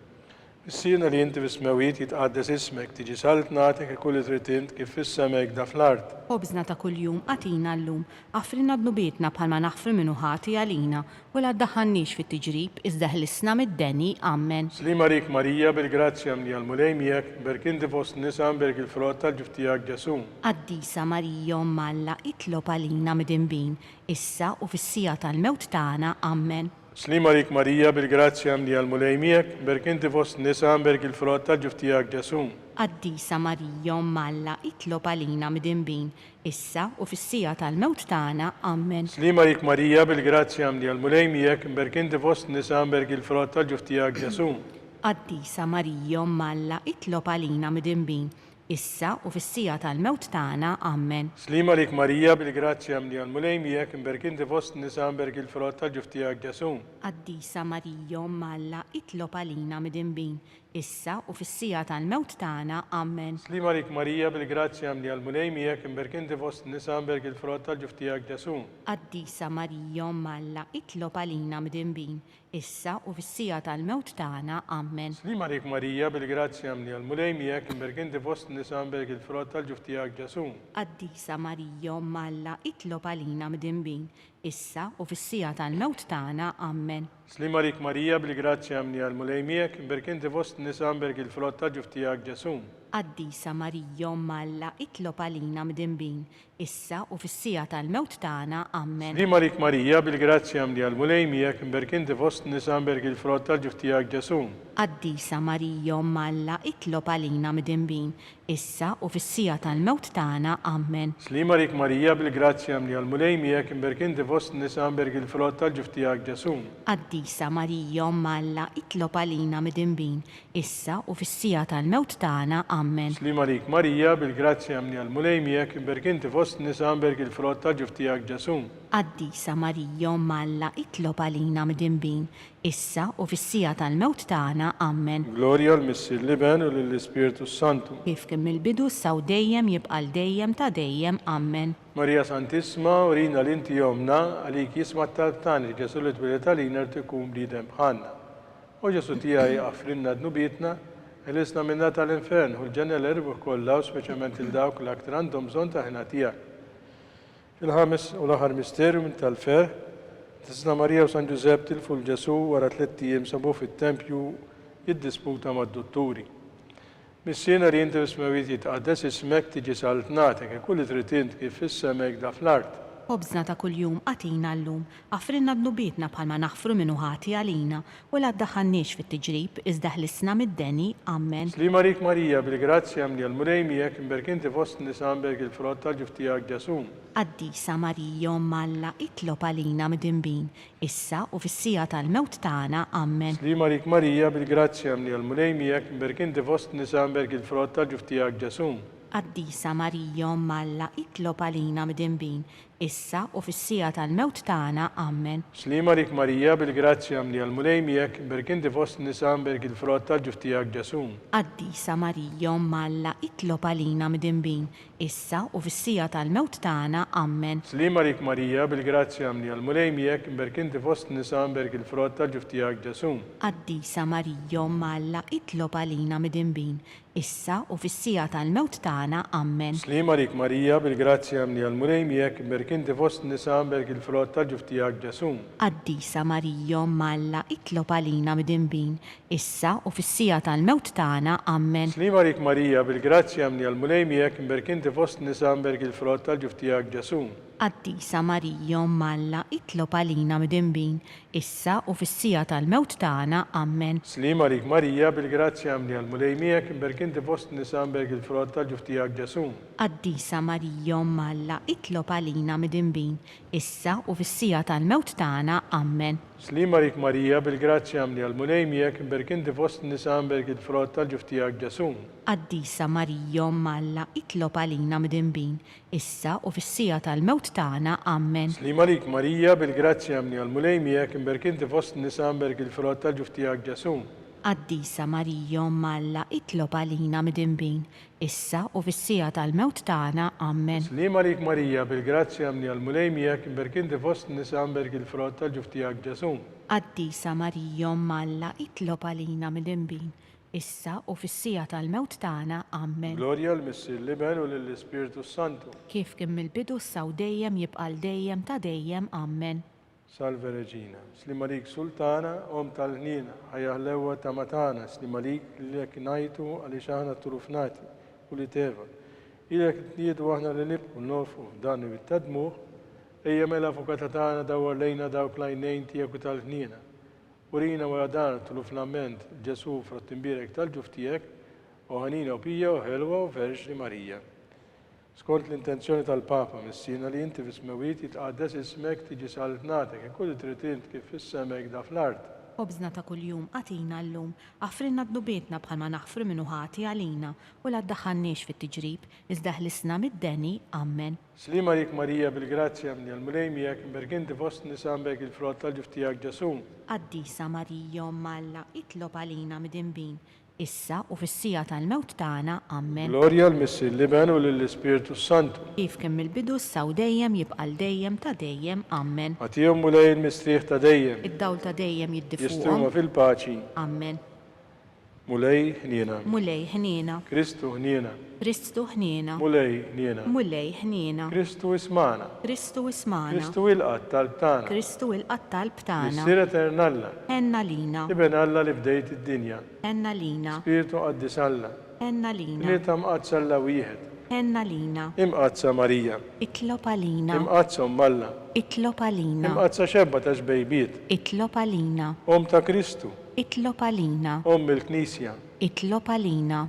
Issirna li inti fis-smewiet jitqaddes ismek, tiġi saltnatek kulli tritint kif fis-semek da fl-art. Ħobżna ta' kuljum għatina llum, aħfrinna d-nubietna bħalma naħfru minnu ħati għalina u la ddaħħalniex fit-tiġrib, iżda ħlisna mid-deni. Amen. Slima lik Marija bil-grazzja mli għal-mulejmijek, imberk inti fost nisa imberk il-frott tal-ġuf tiegħek Ġesu. Qaddisa Marija Omm Alla, itlob għalina midinbin, issa u fis-sija tal-mewt tagħna. Amen. Slima lik Marija, bil-grazzja mli għal-mulejmijek, berk inti fost nisa berk il-frott tal-ġuftijak ġesum. Qaddisa Marija Malla, itlob għalina midinbin, issa u fis-sija tal-mewt tagħna. Amen. Slima lik Marija, bil-grazzja mli għal-mulejmijek, berk inti fost nisa berk il-frott tal-ġuftijak ġesum. Qaddisa Marija Malla, itlob għalina midinbin, issa u fis-sija tal-mewt tagħna. Amen. Slima lik Marija, bil-grazzja mli għal-mulejmijek, berk inti fost nisa berk il-frott tal-ġuftijak ġesum. Qaddisa Marija Malla, itlob għalina midinbin, issa u fis-sija tal-mewt tagħna. Amen. Slima lik Marija, bil-grazzja mli għal-mulejmijek, berk inti fost nisa berk il-frott tal-ġuftijak ġesum. Qaddisa Marija Malla, itlob għalina midinbin, issa u fis-sija tal-mewt tagħna. Amen. Slima lik Marija, bil-grazzja mli għal-mulejmijek, berk inti fost nisa berk il-frott tal-ġuftijak ġesum. Qaddisa Marija Malla, itlob għalina midinbin, issa u fis-sija tal-mewt tagħna. Amen. Slima lik Marija, bil-grazzja mli għal-mulejmijek, berk inti fost nisa berk il-frott tal-ġuftijak ġesum. Qaddisa Marija Malla, itlob għalina midinbin, issa u fis-sija tal-mewt tagħna. Amen. Slima lik Marija, bil-grazzja mli għal-mulejmijek, berk inti fost nisa berk il-frott tal-ġuftijak ġesum. Qaddisa Marija Malla, itlob għalina midinbin, issa u fis-sija tal-mewt tagħna. Amen. Slima lik Marija, bil-grazzja mli għal-mulejmijek, berk inti fost nisa berk il-frott tal-ġuftijak ġesum. Qaddisa Marija Malla, itlob għalina midinbin, issa u fis-sija tal-mewt tagħna. Amen. Slima lik Marija, bil-grazzja mli għal-mulejmijek, berk inti fost nisa berk il-frott tal-ġuftijak ġesum. Qaddisa Marija Malla, itlob għalina midinbin, issa u fis-sija tal-mewt tagħna. Amen. Gloria l-Missi l-Liben u l-Ispiritu Santu. Kif kien mill-bidu saw dejjem jibqal dejjem ta' dejjem. Amen. Marija Santisma, urina l-inti jomna, għalik jisma t-taltani, ġesu li t-wilet għalina rtikum b'lidem bħanna. U ġesu tijaj għafrinna d-nubitna, il-isna minna tal-infern, u l-ġenna l-erbu kolla, u speċament il-dawk l-aktar għandhom bżon ta' ħina tijak. Fil-ħames u l-aħħar misterju minn tal-fer, tisna Marija u San Giuseppe tilfu l-ġesu wara 3 ijiem sabu fit-tempju jiddisputa mad-dotturi. Missina li jinti bismewit jitqaddes ismek tiġi saltnatek, kulli tritint kif fissemek da fl-art. Obżna ta' kuljum għatina l-lum, għafrinna d-nubietna bħalma naħfru minnu ħati għalina, u la d-daħannix fit-tġrib, iżda ħlisna mid-deni. Amen. Slima rik Marija, bil-grazzja mli għal-mulejmijek, imberkinti fost nisamberg il-frott tal-ġuftijak ġasum. Qaddisa Marija Malla, itlob għalina midinbin, issa u fis-sija tal-mewt tagħna. Amen. Slima rik Marija, bil-grazzja mli għal-mulejmijek, imberkinti fost nisamberg il-frott tal-ġuftijak ġasum. Qaddisa Marija Malla, itlob għalina midinbin, issa u fis-sija tal-mewt tagħna. Amen. Slima rik Marija, bil-grazzja mli għal-mulejmijek, imberkinti fost nisamberg il-frott tal-ġuftijak ġasum. Qaddisa Marija Malla, itlob għalina midinbin, issa u fis-sija tal-mewt tagħna. Amen. Slima rik Marija, bil-grazzja mli għal-mulejmijek, imberkinti fost nisamberg il-frott tal-ġuftijak ġasum. Qaddisa Marija Malla, itlob għalina midinbin, issa u fis-sija tal-mewt tagħna. Amen. Slima rik Marija, bil-grazzja mli għal-mulejmijek, imberkinti fost nisamberg il-frott tal-ġuftijak ġasum. Qaddisa Marija Malla, itlob għalina midinbin, issa u fis-sija tal-mewt tagħna. Amen. Slima rik Marija, bil-grazzja mli għal-mulejmijek, imberkinti fost nisamberg il-frott tal-ġuftijak ġasum. Qaddisa Marija Malla, itlob għalina midinbin, issa u fis-sija tal-mewt tagħna. Amen. Slima rik Marija, bil-grazzja mli għal-mulejmijek, imberkinti fost nisamberg il-frott tal-ġuftijak ġasum. Qaddisa Marija Malla, itlob għalina midinbin, issa u fis-sija tal-mewt tagħna. Amen. Slima rik Marija, bil-grazzja mli għal-mulejmijek, imberkinti fost nisamberg il-frott tal-ġuftijak ġasum. Qaddisa Marija Malla, itlob għalina midinbin, issa u fis-sija tal-mewt tagħna. Amen. Slima rik Marija, bil-grazzja mli għal-mulejmijek, imberkinti fost nisamberg il-frott tal-ġuftijak ġasum. Qaddisa Marija Malla, itlob għalina midinbin, issa u fis-sija tal-mewt tagħna. Amen. Slima rik Marija, bil-grazzja mli għal-mulejmijek, imberkinti fost nisamberg il-frott tal-ġuftijak ġasum. Qaddisa Marija Malla, itlob għalina midinbin, issa u fis-sija tal-mewt tagħna. Amen. Gloria l-Missi l-Liben u l-Ispiritu Santu. Kif kien mill-bidu saw dejjem jibqal dejjem ta' dejjem. Amen. Salve Regina, slima lik Sultana, om tal-ħnina, ħajahlewa ta' matana, slima lik l-lek najtu għalli xaħna turufnati, u li teva. Ilek t-nijiet waħna li nibqu nofu f'dan u bittadmuħ, Ejja mela avukata tagħna dawwar lejna dawk l-għajnejn tiegħek u tal-ħniena. Urina wara dan tul-flament Ġesu frott imbierek tal-ġuf tiegħek u ħanina u pija u ħelwa u Verġni Marija. Skont l-intenzjoni tal-Papa missina li inti fis-mewit jitqaddes ismek tiġi saltnatek kull trid kif fis-semek da fl-art. Obżna ta' kuljum għatina llum, għafrinna d-dubietna bħalma naħfru minnu ħati għalina u la ddaħħalniex fit-tiġrib, iżda ħlisna mid-deni, ammen. Slima rik Marija bil-grazzja minni għal-mulejmijak imberginti fost nisambek il-frott tal-ġuf tiegħek Ġesu. Qaddisa Marija Malla, itlob għalina mid-imbin, issa u fis-sija tal-mewt tagħna, ammen. Glorja l-Missi l-Liben u l-Ispiritu Santu. Kif kemm il-bidu issa u dejjem jibqa' dejjem ta' dejjem, ammen. Għatihom mulej il-mistrieħ ta' dejjem. Id-dawl ta' dejjem Jistruma jiddifuhom, fil-paċi. ammen. Mulej ħniena. Mulej ħniena, Kristu ħniena. Kristu ħniena, Mulej ħniena. mulej ħniena, Kristu ismana. Kristu ismana, Kristu il-qat tal-btana. Kristu il-qattal btana, Missir eternalla. enna lina, Iben Alla li bdejt id-dinja. enna lina, Spiritu qaddis Alla. enna lina, Tlieta mqazza Alla wieħed. enna lina, Imqazza Marija. itlob għalina, Imqazza Alla. itlob għalina, Imqazza xebba ta' xbejbiet. itlob għalina, Ta' Kristu. itlob għalina, Il-Knisja. itlob għalina,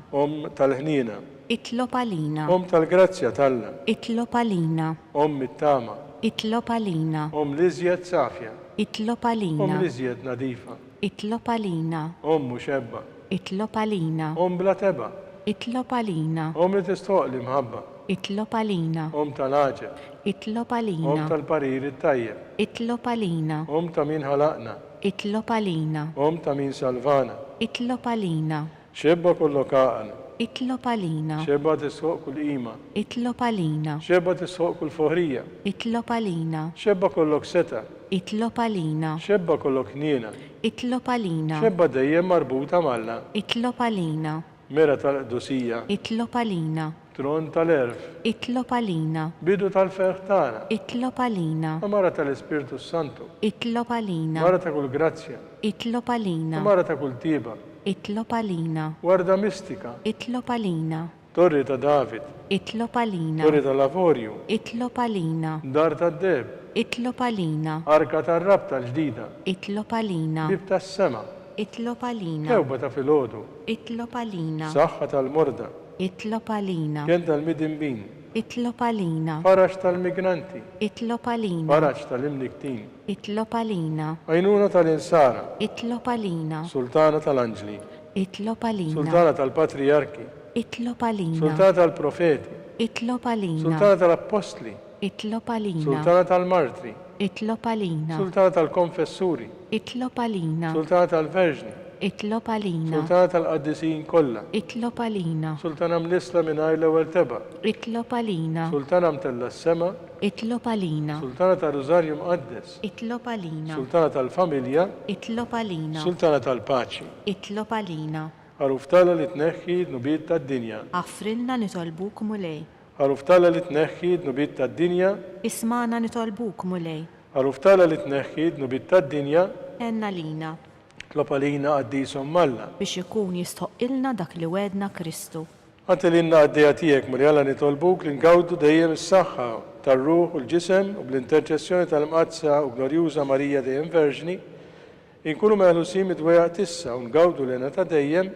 Tal-ħniena. itlob għalina, Tal-grazzja talla. itlob għalina, Mit-tama. itlob għalina, L-iżjed safja. itlob għalina, L-iżjed nadifa. itlob għalina, Muxebba. itlob għalina, Bla teba. itlob għalina, Li tistoq li mħabba. itlob għalina, Tal-ħaġa. itlob għalina, Tal-parir it-tajjeb. itlob għalina, Ta' min ħalaqna. itlob għalina, Ta' min salvana. itlob għalina, Xebba kollu kaqan. itlob għalina, Xebba tisħoq kull ima. itlob għalina, Xebba tisħoq kull foħrija. itlob għalina, Xebba kollok seta. itlob għalina, Xebba kollok ħniena. itlob għalina, Xebba dejjem marbuta malla. itlob għalina, Mera tal-qdusija. itlob għalina, Tron tal-erf. itlob għalina, Bidu tal-ferħ tagħna. itlob għalina, Mara tal-Ispiritu Santu. itlob għalina, Mara ta' kull grazzja. itlob għalina, Mara ta' kull tiba. itlob għalina, Warda mistika. itlob għalina, Torri ta' David. itlob għalina, Torri ta' Lavorju. itlob għalina, Dar ta' Deb. itlob għalina, Arka ta' Rab tal-ġdida. itlob għalina, Bib ta' sema. itlob għalina, Tewba ta' filgħodu. itlob għalina, Saħħa tal-morda. itlob għalina, Kien tal-midinbin. itlob għalina, Farax tal-migranti. itlob għalina, Farax tal-imniktin. itlob għalina, Għajnuna tal-insara. itlob għalina, Sultana tal-anġli. itlob għalina, Sultana tal-patriarki. itlob għalina, Sultana tal-profeti. itlob għalina, Sultana tal-apostli. itlob għalina, Sultana tal-martri. itlob għalina, Sultana tal-konfessuri. itlob għalina, Sultana tal-verġni. itlob għalina, Sultana tal-qaddisin kollha. itlob għalina, Sultana mlisla mingħajr l-ewwel teba. itlob għalina, Sultana mtella s-sema. itlob għalina, Sultana tal-Rużarju mqaddes. itlob għalina, Sultana tal-familja. itlob għalina, Sultana tal-paċi. itlob għalina, Għaruftala li tneħħi d-nubiet tad-dinja. għafrilna nitolbuk mulej, Għaruftala li tneħħi d-nubiet tad-dinja. ismana nitolbuk mulej, Għaruftala li tneħħi d-nubiet tad-dinja. enna lina, Tlopalina għaddisom malla. biex ikun jistoqilna dak li wedna Kristu. Għantilina għaddija tijek, Marjalla nitolbuk li ngawdu dejjem is-saħħa tar-ruħ u l-ġisem u bl-interċessjoni tal-mqazza u glorjuża Marija dejjem Verġni, inkunu meħlusin midwejaq tissa u ngawdu lena ta' dejjem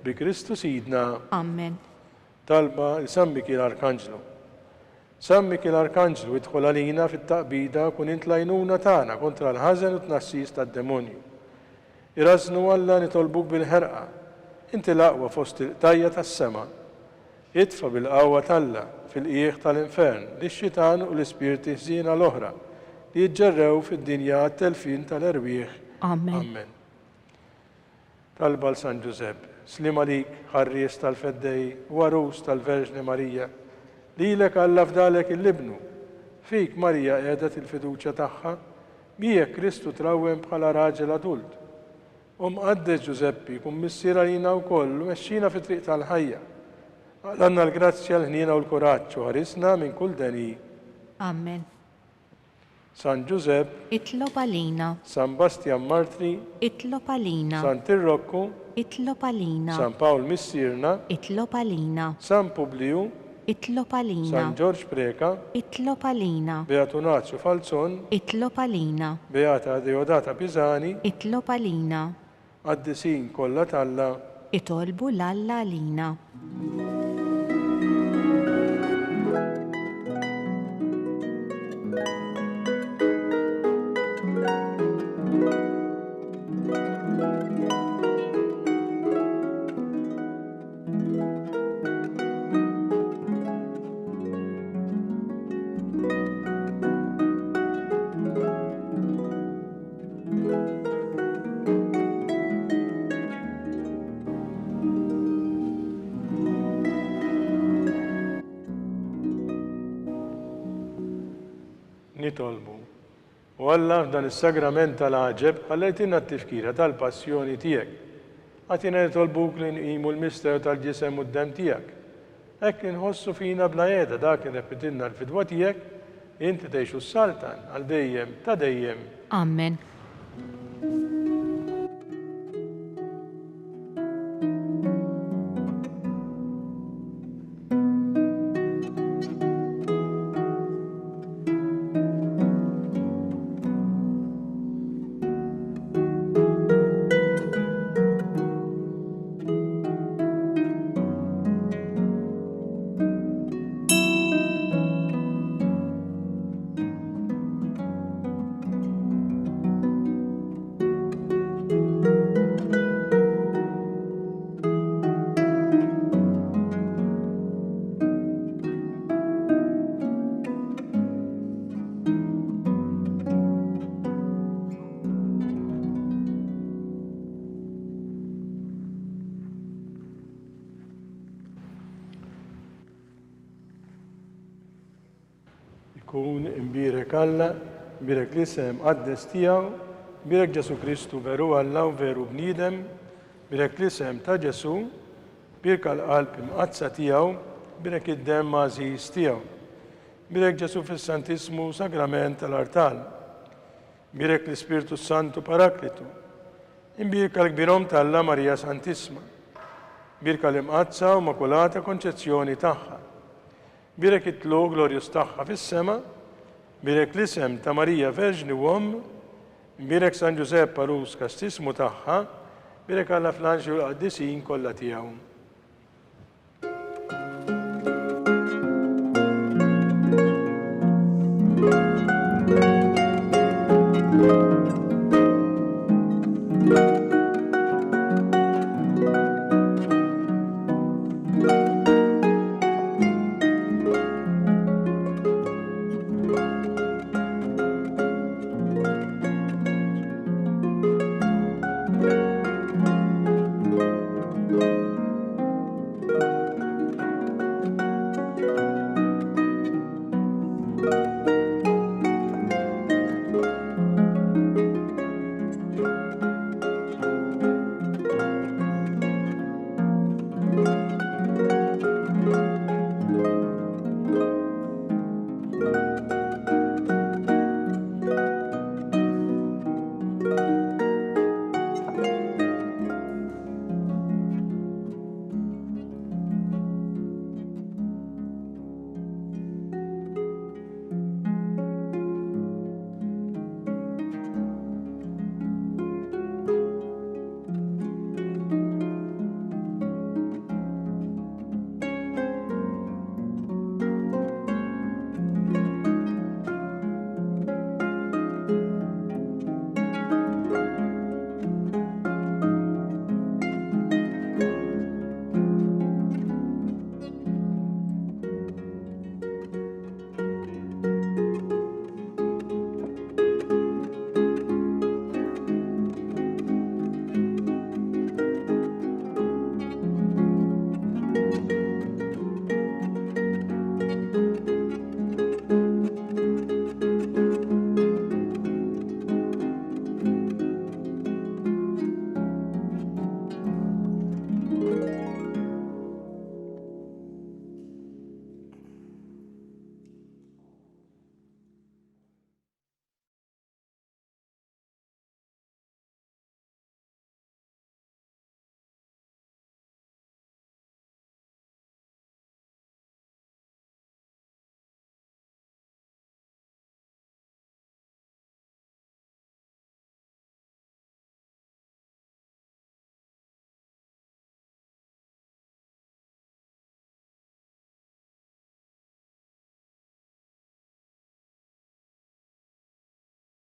bi Kristu Sidna. Amen. Talba l-Sammiki l-Arkanġlu. Sammiki l-Arkanġlu idħol għalina fit-taqbida kun intlajnuna tagħna kontra l-ħażen u tnassis tad-demonju. Iraznu Alla nitolbuk bil-ħerqa. Inti l-aqwa fost il-tajja tas-sema. Itfa bil-qawwa talla fil-qieħ tal-infern lix-xitan u l-ispirti ħżiena l-oħra li jġġerrew fid-dinja għat-telfin tal-erwieħ. Amen. Amen. Talba l-San Giuseppe, slima lik ħarries tal-feddej, warus tal-Verġni Marija, lilek Alla fdalek il-libnu, fik Marija qiegħdet il-fiduċja tagħha, miegħek Kristu trawwem bħala raġel adult. Mqaddes Giuseppi, kun missiera lina wkoll u mexxina fi triq tal-ħajja. Għalanna l-grazzja l-ħniena u l-kuraġġ u ħarisna minn kull deni. Amen. San Giuseppe, Itlob għalina, San Bastian Martri, itlob għalina, San Tirrokku, itlob għalina, San Pawl Missirna, itlob għalina, San Publiu, Itlob għalina. San George Preka, Itlob għalina. Beatu Nazio Falzon, Itlob għalina. Beata Deodata Pisani, Itlob għalina. għaddisin kollha talla. Itolbu l-Alla għalina. Nitolbu. U Alla f'dan is-sagrament tal-ħaġeb ħallejtina t-tifkira tal-passjoni tiegħek. Għatina nitolbuk li nqimu l-misteru tal-ġisem u d-dem tiegħek. Hekk inħossu fina bla qiegħda dak li repetilna l-fidwa tiegħek, inti tgħixu s-saltan għal dejjem ta' dejjem. Amen. Kun imbirek Alla, imbirek l-isem qaddes tiegħu, imbirek Ġesu Kristu veru Alla u veru bniedem, imbirek l-isem ta' Ġesu, imbirek għall-qalb imqazza tiegħu, imbirek id-dem mażis tiegħu. Imbirek Ġesu fis-Santismu Sagrament tal-Artal, imbirek l-Ispirtu Santu Paraklitu, imbirek għall-kbirom tal-Alla Marija Santisma, imbirek għall-imqazza u Makulata Konċezzjoni tagħha. Birek it-tlu glorjus tagħha fis-sema, birek l-isem ta' Marija Verġni u Omm, birek San Giuseppe Parus kastismu tagħha, birek Alla fl-anġlu l-qaddisin kollha tiegħu.